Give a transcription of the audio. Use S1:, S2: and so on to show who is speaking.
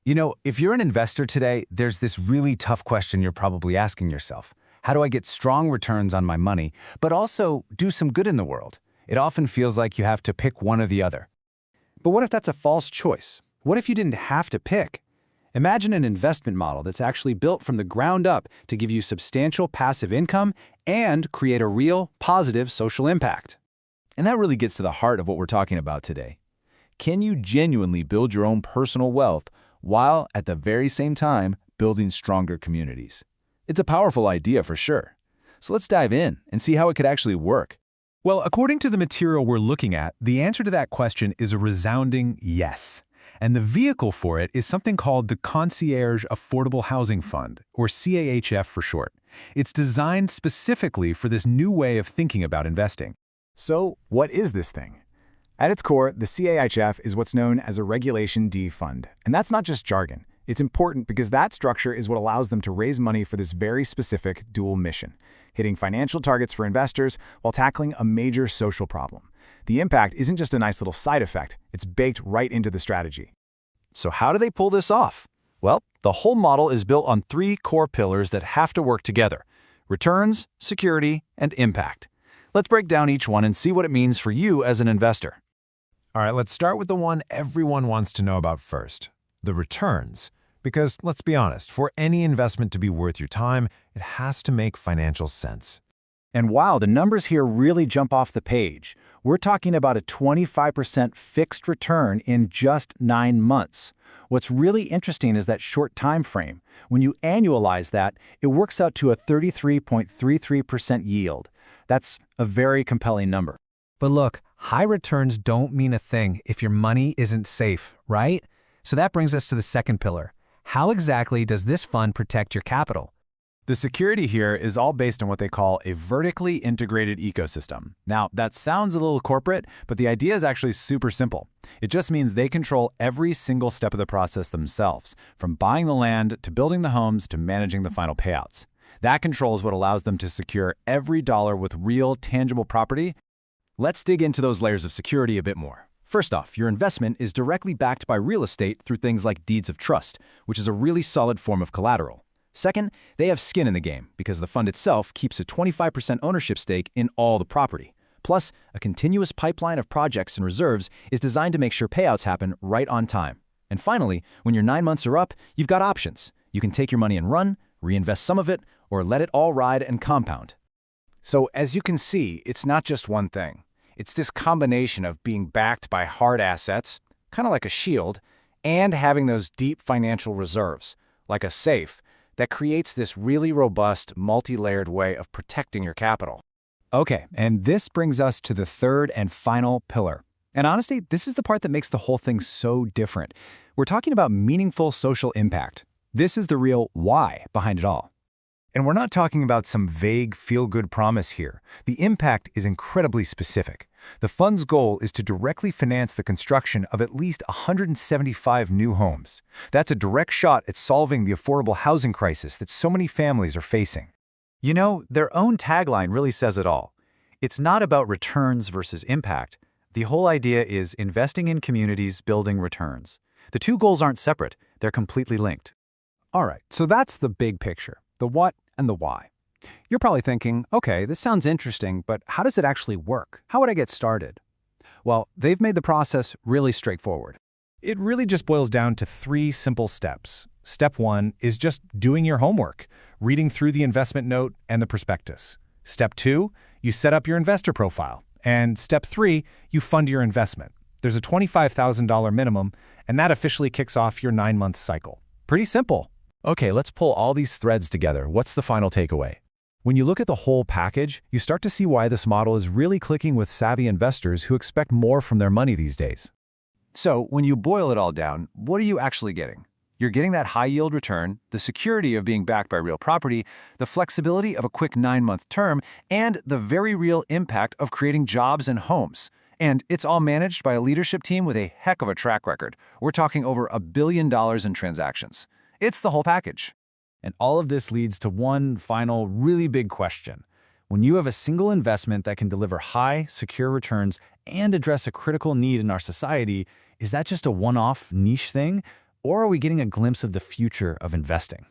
S1: If you're an investor today, there's this really tough question you're probably asking yourself. How do I get strong returns on my money, but also do some good in the world? It often feels like you have to pick one or the other.
S2: But what if that's a false choice? What if you didn't have to pick? Imagine an investment model that's actually built from the ground up to give you substantial passive income and create a real, positive social impact.
S1: And that really gets to the heart of what we're talking about today. Can you genuinely build your own personal wealth while, at the very same time, building stronger communities? It's a powerful idea for sure. So let's dive in and see how it could actually work.
S3: Well, according to the material we're looking at, the answer to that question is a resounding yes. And the vehicle for it is something called the Concierge Affordable Housing Fund, or CAHF for short. It's designed specifically for this new way of thinking about investing.
S4: So, what is this thing? At its core, the CAHF is what's known as a Regulation D fund. And that's not just jargon. It's important because that structure is what allows them to raise money for this very specific dual mission, hitting financial targets for investors while tackling a major social problem. The impact isn't just a nice little side effect, it's baked right into the strategy.
S1: So how do they pull this off? Well, the whole model is built on three core pillars that have to work together: returns, security, and impact. Let's break down each one and see what it means for you as an investor.
S3: All right, let's start with the one everyone wants to know about first, the returns. Because let's be honest, for any investment to be worth your time, it has to make financial sense.
S2: And wow, the numbers here really jump off the page. We're talking about a 25% fixed return in just 9 months. What's really interesting is that short time frame. When you annualize that, it works out to a 33.33% yield. That's a very compelling number.
S5: But look, high returns don't mean a thing if your money isn't safe, right? So that brings us to the second pillar. How exactly does this fund protect your capital?
S1: The security here is all based on what they call a vertically integrated ecosystem. Now, that sounds a little corporate, but the idea is actually super simple. It just means they control every single step of the process themselves, from buying the land to building the homes to managing the final payouts. That control is what allows them to secure every dollar with real, tangible property. Let's dig into those layers of security a bit more. First off, your investment is directly backed by real estate through things like deeds of trust, which is a really solid form of collateral. Second, they have skin in the game because the fund itself keeps a 25% ownership stake in all the property. Plus, a continuous pipeline of projects and reserves is designed to make sure payouts happen right on time. And finally, when your 9 months are up, you've got options. You can take your money and run, reinvest some of it, or let it all ride and compound. So as you can see, it's not just one thing. It's this combination of being backed by hard assets, kind of like a shield, and having those deep financial reserves, like a safe, that creates this really robust, multi-layered way of protecting your capital.
S2: Okay, and this brings us to the third and final pillar. And honestly, this is the part that makes the whole thing so different. We're talking about meaningful social impact. This is the real why behind it all.
S3: And we're not talking about some vague, feel-good promise here. The impact is incredibly specific. The fund's goal is to directly finance the construction of at least 175 new homes. That's a direct shot at solving the affordable housing crisis that so many families are facing.
S1: You know, their own tagline really says it all. It's not about returns versus impact. The whole idea is investing in communities, building returns. The two goals aren't separate. They're completely linked.
S2: All right, so that's the big picture, the what and the why. You're probably thinking, okay, this sounds interesting, but how does it actually work? How would I get started? Well, they've made the process really straightforward.
S3: It really just boils down to 3 simple steps. Step 1 is just doing your homework, reading through the investment note and the prospectus. Step 2, you set up your investor profile. And step 3, you fund your investment. There's a $25,000 minimum, and that officially kicks off your 9-month cycle. Pretty simple.
S1: Okay, let's pull all these threads together. What's the final takeaway? When you look at the whole package, you start to see why this model is really clicking with savvy investors who expect more from their money these days. So, when you boil it all down, what are you actually getting? You're getting that high-yield return, the security of being backed by real property, the flexibility of a quick 9-month term, and the very real impact of creating jobs and homes. And it's all managed by a leadership team with a heck of a track record. We're talking over $1 billion in transactions. It's the whole package. And all of this leads to one final, really big question. When you have a single investment that can deliver high, secure returns and address a critical need in our society, is that just a one-off niche thing?
S2: Or are we getting a glimpse of the future of investing?